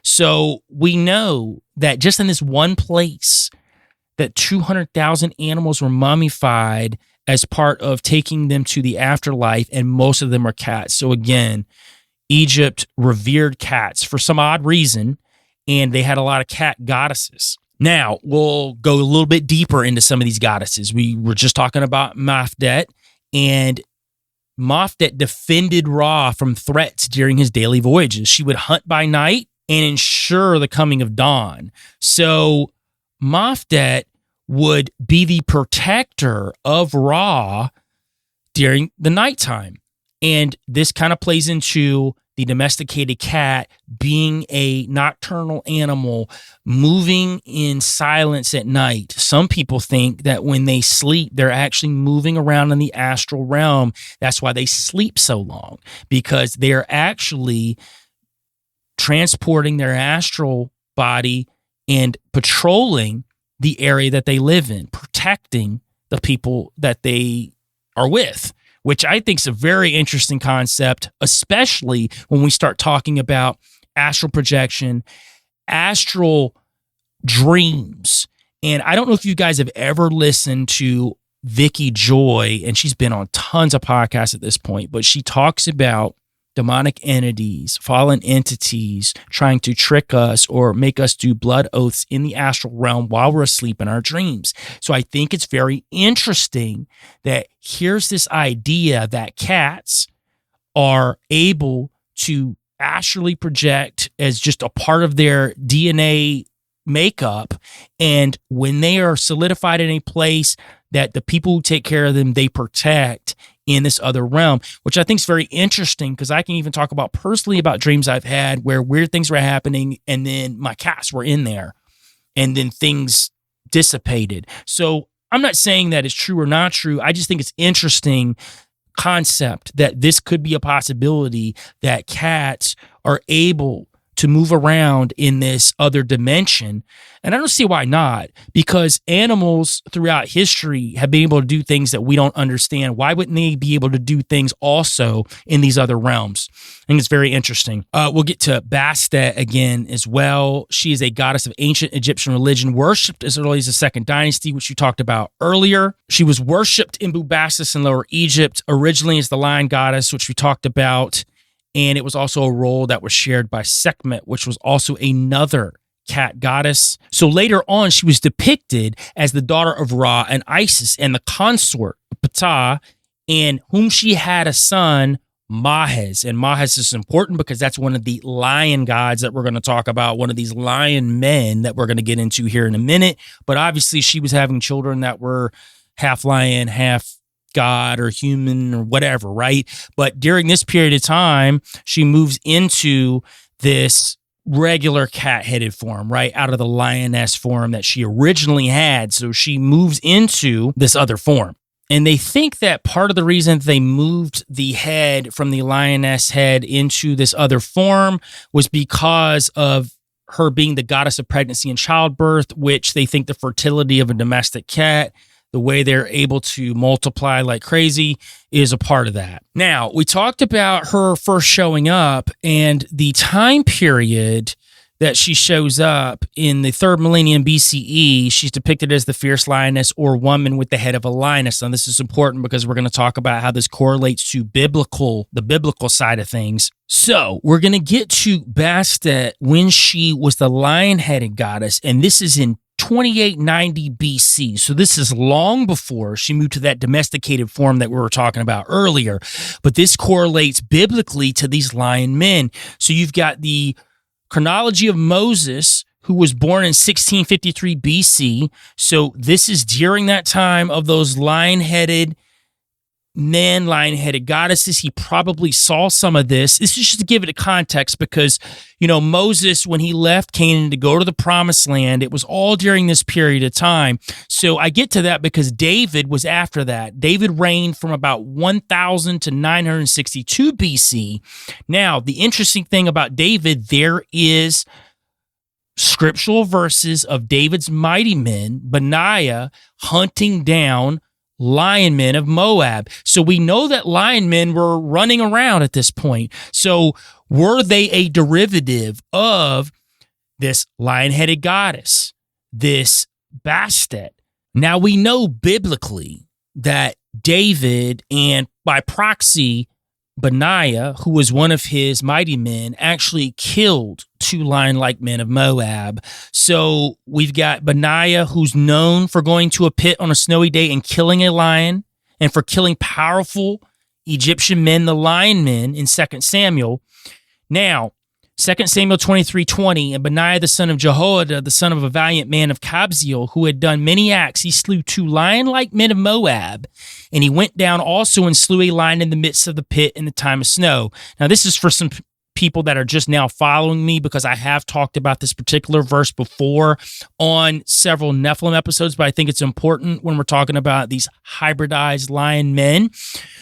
So we know that just in this one place, that 200,000 animals were mummified as part of taking them to the afterlife, and most of them are cats. So again, Egypt revered cats for some odd reason, and they had a lot of cat goddesses. Now, we'll go a little bit deeper into some of these goddesses. We were just talking about Mafdet, and Mafdet defended Ra from threats during his daily voyages. She would hunt by night and ensure the coming of dawn. So Mafdet would be the protector of Ra during the nighttime. And this kind of plays into the domesticated cat being a nocturnal animal, moving in silence at night. Some people think that when they sleep, they're actually moving around in the astral realm. That's why they sleep so long, because they're actually transporting their astral body and patrolling the area that they live in, protecting the people that they are with, which I think is a very interesting concept, especially when we start talking about astral projection, astral dreams. And I don't know if you guys have ever listened to Vicky Joy, and she's been on tons of podcasts at this point, but she talks about demonic entities, fallen entities trying to trick us or make us do blood oaths in the astral realm while we're asleep in our dreams. So I think it's very interesting that here's this idea that cats are able to astrally project as just a part of their DNA makeup. And when they are solidified in a place that the people who take care of them, they protect in this other realm, which I think is very interesting, because I can even talk about personally about dreams I've had where weird things were happening and then my cats were in there and then things dissipated. So I'm not saying that it's true or not true. I just think it's interesting concept that this could be a possibility, that cats are able to move around in this other dimension. And I don't see why not, because animals throughout history have been able to do things that we don't understand. Why wouldn't they be able to do things also in these other realms? I think it's very interesting. We'll get to Bastet again as well. She is a goddess of ancient Egyptian religion, worshipped as early as the Second Dynasty, which you talked about earlier. She was worshipped in Bubastis in Lower Egypt, originally as the lion goddess, which we talked about. And it was also a role that was shared by Sekhmet, which was also another cat goddess. So later on, she was depicted as the daughter of Ra and Isis and the consort of Ptah, and whom she had a son, Mahes. And Mahes is important because that's one of the lion gods that we're going to talk about, one of these lion men that we're going to get into here in a minute. But obviously, she was having children that were half lion, half God or human or whatever, right? But during this period of time, she moves into this regular cat-headed form, right? Out of the lioness form that she originally had. So she moves into this other form. And they think that part of the reason they moved the head from the lioness head into this other form was because of her being the goddess of pregnancy and childbirth, which they think the fertility of a domestic cat, the way they're able to multiply like crazy, is a part of that. Now, we talked about her first showing up and the time period that she shows up in the 3rd millennium BCE. She's depicted as the fierce lioness or woman with the head of a lioness. And this is important because we're going to talk about how this correlates to the biblical side of things. So we're going to get to Bastet when she was the lion-headed goddess, and this is in 2890 BC. So this is long before she moved to that domesticated form that we were talking about earlier. But this correlates biblically to these lion men. So you've got the chronology of Moses, who was born in 1653 BC. So this is during that time of those lion-headed men, lion-headed goddesses. He probably saw some of this. This is just to give it a context because, Moses, when he left Canaan to go to the promised land, it was all during this period of time. So I get to that because David was after that. David reigned from about 1000 to 962 BC. Now, the interesting thing about David, there is scriptural verses of David's mighty men, Benaiah, hunting down lion men of Moab. So we know that lion men were running around at this point. So were they a derivative of this lion-headed goddess, this Bastet? Now we know biblically that David, and by proxy Benaiah, who was one of his mighty men, actually killed 2 lion-like men of Moab. So we've got Benaiah, who's known for going to a pit on a snowy day and killing a lion, and for killing powerful Egyptian men, the lion men, in 2 Samuel. Now, 2 Samuel 23:20, and Benaiah the son of Jehoiada, the son of a valiant man of Kabzeel, who had done many acts, he slew 2 lion-like men of Moab, and he went down also and slew a lion in the midst of the pit in the time of snow. Now, this is for some people that are just now following me, because I have talked about this particular verse before on several Nephilim episodes, but I think it's important when we're talking about these hybridized lion men.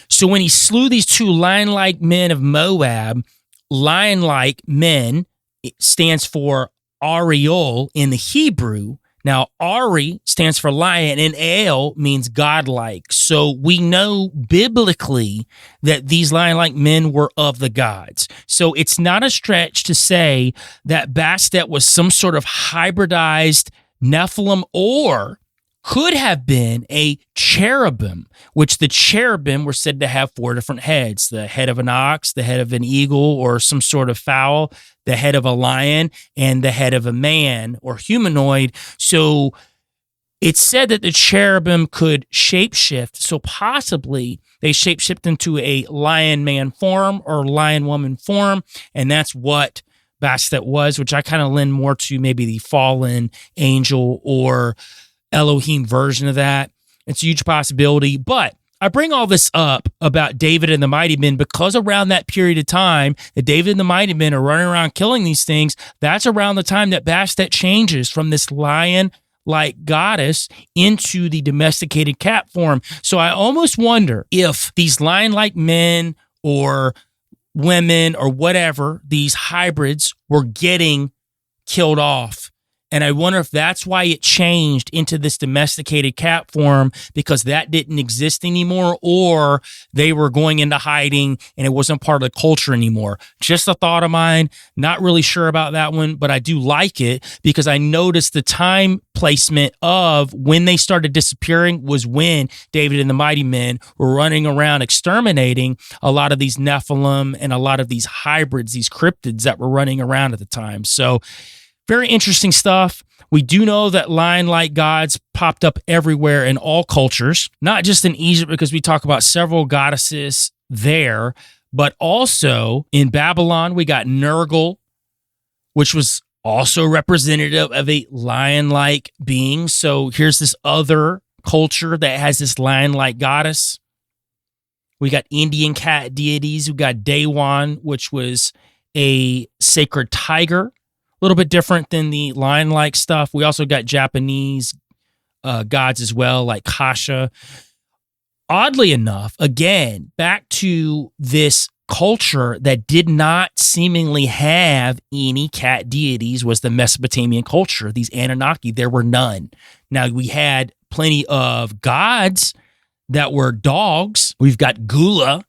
So when he slew these 2 lion-like men of Moab, lion-like men, it stands for Ariel in the Hebrew. Now, Ari stands for lion, and El means godlike. So we know biblically that these lion-like men were of the gods. So it's not a stretch to say that Bastet was some sort of hybridized Nephilim, or could have been a cherubim, which the cherubim were said to have 4 different heads: the head of an ox, the head of an eagle or some sort of fowl, the head of a lion, and the head of a man or humanoid. So it's said that the cherubim could shapeshift. So possibly they shapeshift into a lion man form or lion woman form. And that's what Bastet was, which I kind of lend more to maybe the fallen angel or Elohim version of that. It's a huge possibility. But I bring all this up about David and the mighty men because around that period of time that David and the mighty men are running around killing these things, that's around the time that Bastet changes from this lion-like goddess into the domesticated cat form. So I almost wonder if these lion-like men or women or whatever, these hybrids, were getting killed off. And I wonder if that's why it changed into this domesticated cat form, because that didn't exist anymore, or they were going into hiding and it wasn't part of the culture anymore. Just a thought of mine. Not really sure about that one, but I do like it because I noticed the time placement of when they started disappearing was when David and the mighty men were running around exterminating a lot of these Nephilim and a lot of these hybrids, these cryptids that were running around at the time. So very interesting stuff. We do know that lion-like gods popped up everywhere in all cultures, not just in Egypt, because we talk about several goddesses there, but also in Babylon, we got Nergal, which was also representative of a lion-like being. So here's this other culture that has this lion-like goddess. We got Indian cat deities. We got Dewan, which was a sacred tiger. A little bit different than the lion-like stuff. We also got Japanese gods as well, like Kasha. Oddly enough, again, back to this culture that did not seemingly have any cat deities was the Mesopotamian culture. These Anunnaki, there were none. Now, we had plenty of gods that were dogs. We've got Gula,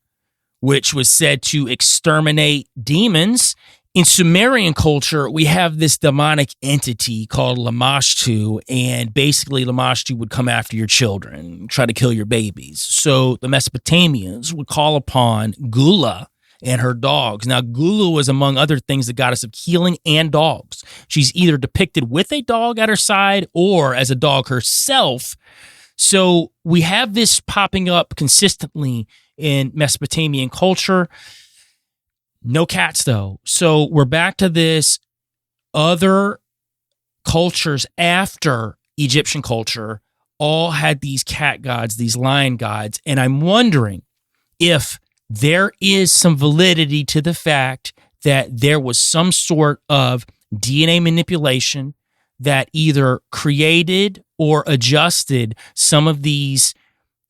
which was said to exterminate demons. In Sumerian culture, we have this demonic entity called Lamashtu, and basically Lamashtu would come after your children, try to kill your babies. So the Mesopotamians would call upon Gula and her dogs. Now, Gula was, among other things, the goddess of healing and dogs. She's either depicted with a dog at her side or as a dog herself. So we have this popping up consistently in Mesopotamian culture. No cats, though. So we're back to this other cultures after Egyptian culture all had these cat gods, these lion gods. And I'm wondering if there is some validity to the fact that there was some sort of DNA manipulation that either created or adjusted some of these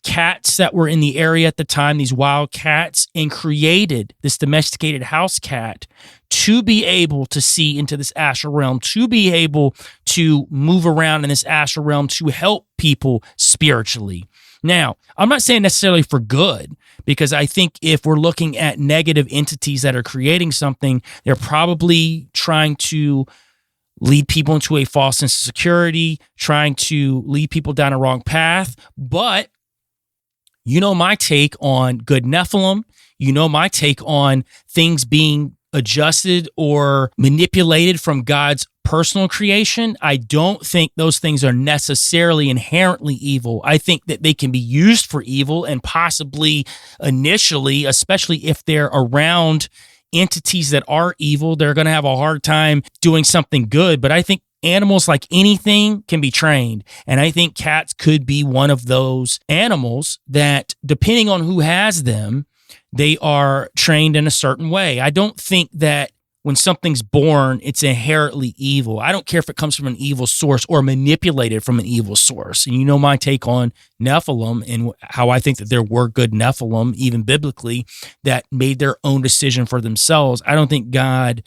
cats that were in the area at the time, these wild cats, and created this domesticated house cat to be able to see into this astral realm, to be able to move around in this astral realm, to help people spiritually. Now, I'm not saying necessarily for good, because I think if we're looking at negative entities that are creating something, they're probably trying to lead people into a false sense of security, trying to lead people down a wrong path. But you know my take on good Nephilim. You know my take on things being adjusted or manipulated from God's personal creation. I don't think those things are necessarily inherently evil. I think that they can be used for evil, and possibly initially, especially if they're around entities that are evil, they're going to have a hard time doing something good. But I think animals, like anything, can be trained. And I think cats could be one of those animals that, depending on who has them, they are trained in a certain way. I don't think that when something's born, it's inherently evil. I don't care if it comes from an evil source or manipulated from an evil source. And you know my take on Nephilim and how I think that there were good Nephilim, even biblically, that made their own decision for themselves. I don't think God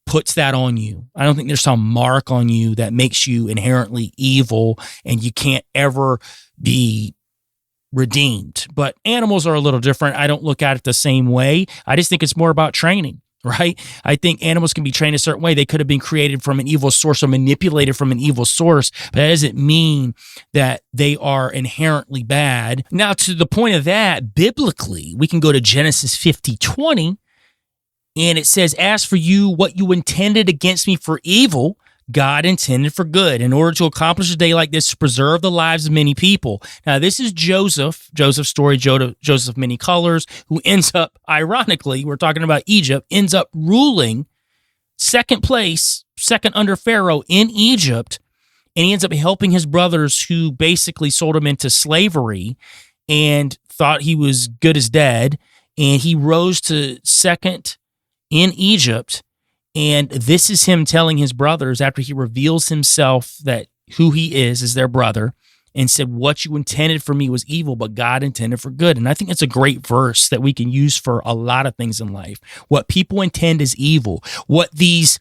puts that on you. I don't think there's some mark on you that makes you inherently evil and you can't ever be redeemed. But animals are a little different. I don't look at it the same way. I just think it's more about training. Right? I think animals can be trained a certain way. They could have been created from an evil source or manipulated from an evil source, but that doesn't mean that they are inherently bad. Now, to the point of that, biblically, we can go to Genesis 50:20, and it says, "As for you, what you intended against me for evil, God intended for good, in order to accomplish a day like this, to preserve the lives of many people." Now, this is Joseph's story, Joseph Many Colors, who ends up, ironically, we're talking about Egypt, ends up ruling second place, second under Pharaoh in Egypt, and he ends up helping his brothers who basically sold him into slavery and thought he was good as dead, and he rose to second in Egypt. And this is him telling his brothers, after he reveals himself that who he is their brother, and said, "What you intended for me was evil, but God intended for good." And I think it's a great verse that we can use for a lot of things in life. What people intend is evil. What these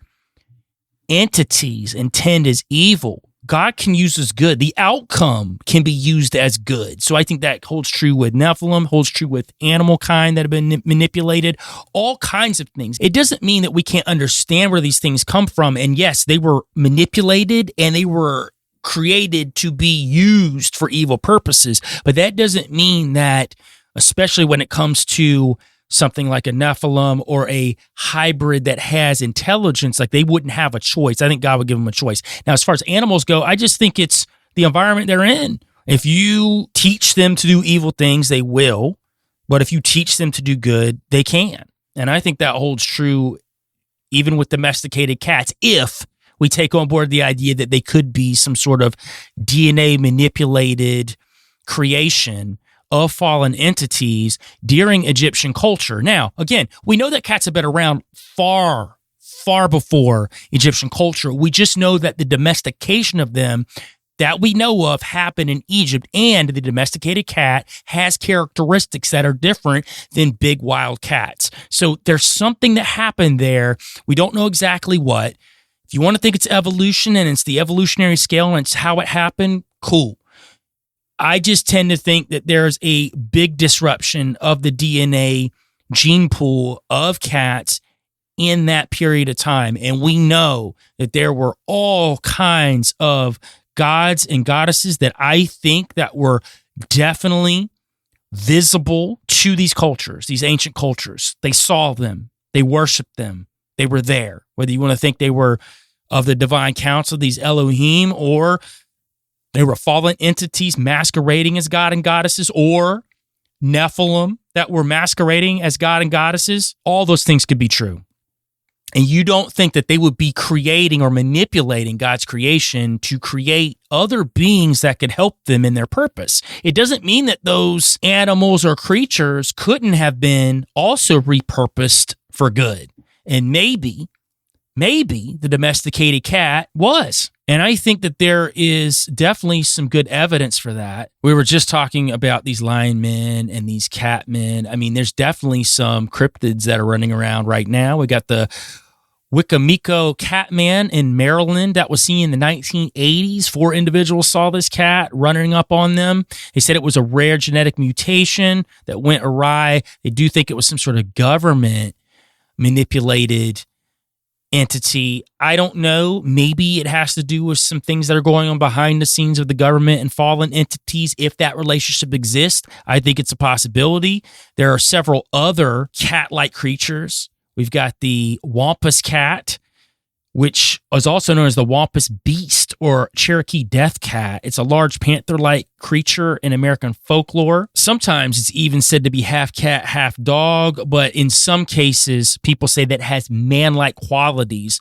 entities intend is evil, God can use as good. The outcome can be used as good. So I think that holds true with Nephilim, holds true with animal kind that have been manipulated, all kinds of things. It doesn't mean that we can't understand where these things come from. And yes, they were manipulated and they were created to be used for evil purposes. But that doesn't mean that, especially when it comes to something like a Nephilim or a hybrid that has intelligence, like they wouldn't have a choice. I think God would give them a choice. Now, as far as animals go, I just think it's the environment they're in. If you teach them to do evil things, they will. But if you teach them to do good, they can. And I think that holds true even with domesticated cats, if we take on board the idea that they could be some sort of DNA manipulated creation of fallen entities during Egyptian culture. Now, again, we know that cats have been around far before Egyptian culture. We just know that the domestication of them that we know of happened in Egypt, and the domesticated cat has characteristics that are different than big wild cats. So there's something that happened there. We don't know exactly what. If you want to think it's evolution and it's the evolutionary scale and it's how it happened, cool. I just tend to think that there's a big disruption of the DNA gene pool of cats in that period of time. And we know that there were all kinds of gods and goddesses that I think that were definitely visible to these cultures, these ancient cultures. They saw them. They worshiped them. They were there. Whether you want to think they were of the divine council, these Elohim, or they were fallen entities masquerading as God and goddesses, or Nephilim that were masquerading as God and goddesses. All those things could be true. And you don't think that they would be creating or manipulating God's creation to create other beings that could help them in their purpose. It doesn't mean that those animals or creatures couldn't have been also repurposed for good. And maybe the domesticated cat was. And I think that there is definitely some good evidence for that. We were just talking about these lion men and these cat men. I mean, there's definitely some cryptids that are running around right now. We got the Wicomico cat man in Maryland that was seen in the 1980s. 4 individuals saw this cat running up on them. They said it was a rare genetic mutation that went awry. They do think it was some sort of government manipulated entity. I don't know. Maybe it has to do with some things that are going on behind the scenes of the government and fallen entities. If that relationship exists, I think it's a possibility. There are several other cat-like creatures. We've got the Wampus cat. which is also known as the Wampus Beast or Cherokee Death Cat. It's a large panther-like creature in American folklore. Sometimes it's even said to be half cat, half dog, but in some cases, people say that it has man-like qualities.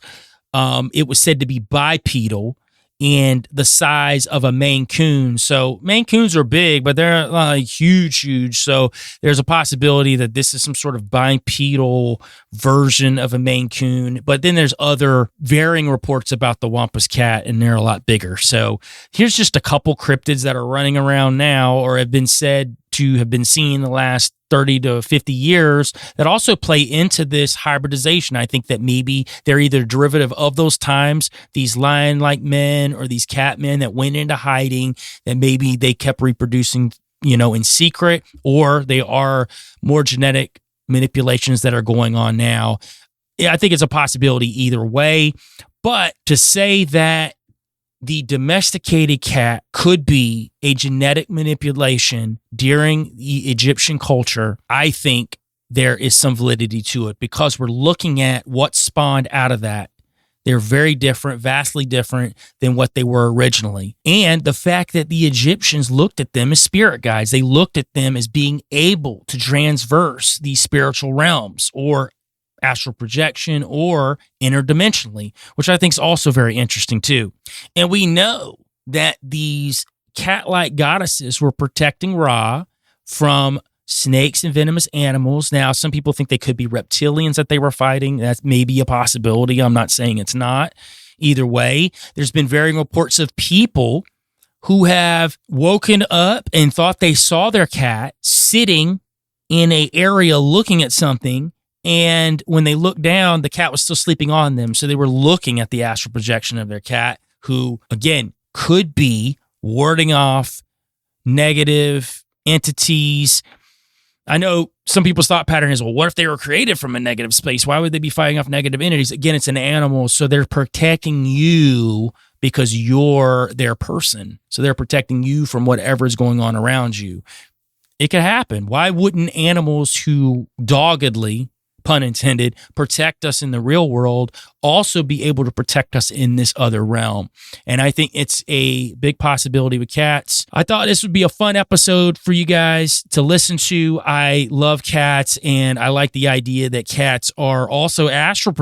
It was said to be bipedal and the size of a Maine Coon. So Maine Coons are big, but they're like huge. So there's a possibility that this is some sort of bipedal version of a Maine Coon. But then there's other varying reports about the Wampus cat, and they're a lot bigger. So here's just a couple cryptids that are running around now or have been said to have been seen in the last 30 to 50 years that also play into this hybridization. I think that maybe they're either derivative of those times, these lion-like men or these cat men that went into hiding, that maybe they kept reproducing, in secret, or they are more genetic manipulations that are going on now. Yeah, I think it's a possibility either way. But to say that the domesticated cat could be a genetic manipulation during the Egyptian culture, I think there is some validity to it because we're looking at what spawned out of that. They're very different, vastly different than what they were originally. And the fact that the Egyptians looked at them as spirit guides, they looked at them as being able to transverse these spiritual realms or astral projection or interdimensionally, which I think is also very interesting too. And we know that these cat-like goddesses were protecting Ra from snakes and venomous animals. Now, some people think they could be reptilians that they were fighting. That's maybe a possibility. I'm not saying it's not. Either way, there's been varying reports of people who have woken up and thought they saw their cat sitting in an area looking at something. And when they looked down, the cat was still sleeping on them. So they were looking at the astral projection of their cat, who, again, could be warding off negative entities. I know some people's thought pattern is, well, what if they were created from a negative space? Why would they be fighting off negative entities? Again, it's an animal, so they're protecting you because you're their person. So they're protecting you from whatever is going on around you. It could happen. Why wouldn't animals who doggedly, pun intended, protect us in the real world also be able to protect us in this other realm? And I think it's a big possibility with cats. I thought this would be a fun episode for you guys to listen to. I love cats, and I like the idea that cats are also astral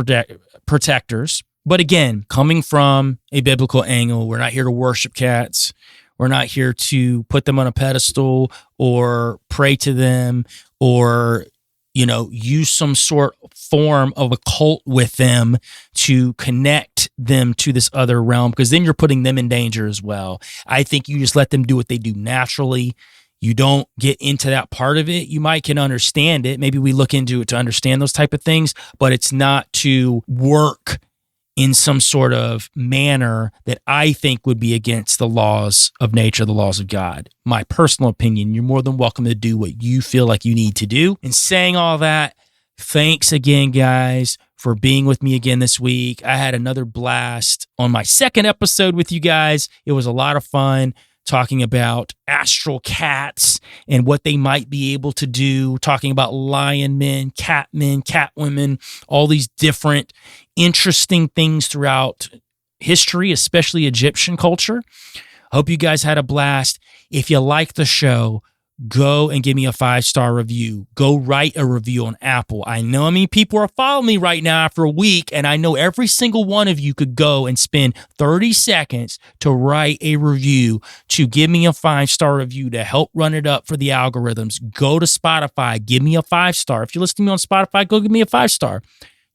protectors. But again, coming from a biblical angle, we're not here to worship cats. We're not here to put them on a pedestal or pray to them or use some sort of form of a cult with them to connect them to this other realm, because then you're putting them in danger as well. I think you just let them do what they do naturally. You don't get into that part of it. You might can understand it. Maybe we look into it to understand those type of things, but it's not to work in some sort of manner that I think would be against the laws of nature, the laws of God. My personal opinion, you're more than welcome to do what you feel like you need to do. And saying all that, thanks again, guys, for being with me again this week. I had another blast on my second episode with you guys. It was a lot of fun talking about astral cats and what they might be able to do, talking about lion men, cat women, all these different interesting things throughout history, especially Egyptian culture. I hope you guys had a blast. If you like the show, go and give me a 5-star review. Go write a review on Apple. I know how many people are following me right now after a week, and I know every single one of you could go and spend 30 seconds to write a review to give me a 5-star review to help run it up for the algorithms. Go to Spotify, give me a 5-star. If you're listening to me on Spotify, go give me a 5-star.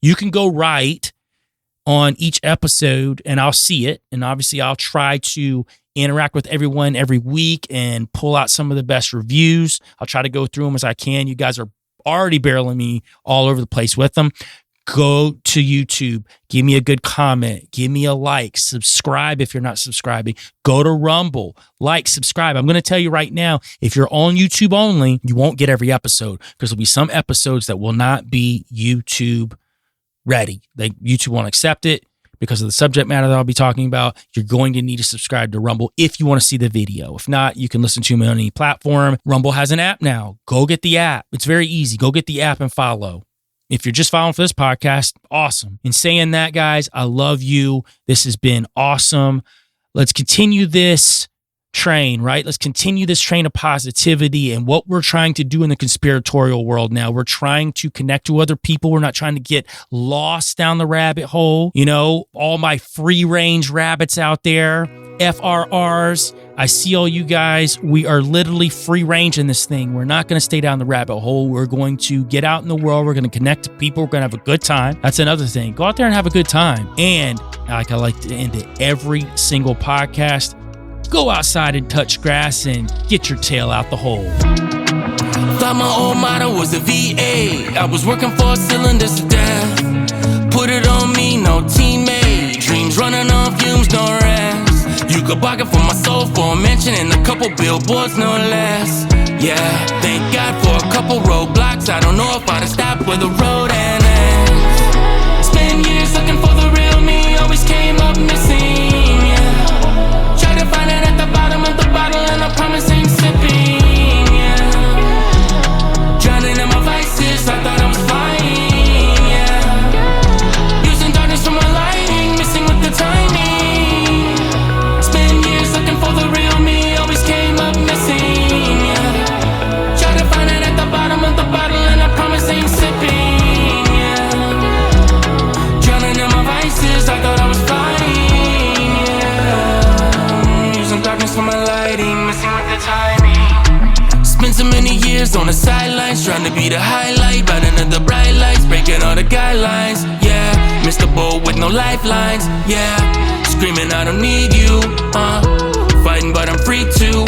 You can go write on each episode and I'll see it. And obviously I'll try to interact with everyone every week and pull out some of the best reviews. I'll try to go through them as I can. You guys are already barreling me all over the place with them. Go to YouTube, give me a good comment, give me a like, subscribe if you're not subscribing. Go to Rumble, like, subscribe. I'm going to tell you right now, if you're on YouTube only, you won't get every episode because there'll be some episodes that will not be YouTube ready. YouTube won't accept it. Because of the subject matter that I'll be talking about, you're going to need to subscribe to Rumble if you want to see the video. If not, you can listen to me on any platform. Rumble has an app now. Go get the app. It's very easy. Go get the app and follow. If you're just following for this podcast, awesome. In saying that, guys, I love you. This has been awesome. Let's continue this train, right? Let's continue this train of positivity and what we're trying to do in the conspiratorial world now. We're trying to connect to other people. We're not trying to get lost down the rabbit hole. You know, all my free range rabbits out there, FRRs, I see all you guys. We are literally free range in this thing. We're not going to stay down the rabbit hole. We're going to get out in the world. We're going to connect to people. We're going to have a good time. That's another thing. Go out there and have a good time. And like I like to end it every single podcast, go outside and touch grass and get your tail out the hole. Thought my old motto was a VA. I was working 4 cylinders to death. Put it on me, no teammate. Dreams running on fumes, no rest. You could bargain for my soul for a mention and a couple billboards, no less. Yeah, thank God for a couple roadblocks. I don't know if I'd have stopped where the road ends. Spent years looking for the real me, always came up missing. Yeah, tried to find it at the bottom of the bottle and I promise ain't sipping. Yeah, drowning in my vices, I thought I was flying. Yeah, using darkness for my lighting, missing with the timing. For the real me, always came up missing. Yeah, try to find it at the bottom of the bottle, and I promise ain't sipping. Yeah, drowning in my vices, I thought I was flying. Yeah, using darkness for my lighting, missing with the timing. Spent so many years on the sidelines, trying to be the highlight, right under the bright lights, breaking all the guidelines. Yeah, missed the boat with no lifelines. Yeah, screaming I don't need you. Fighting but I'm free to.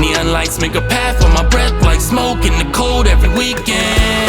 Neon lights make a path for my breath like smoke in the cold every weekend.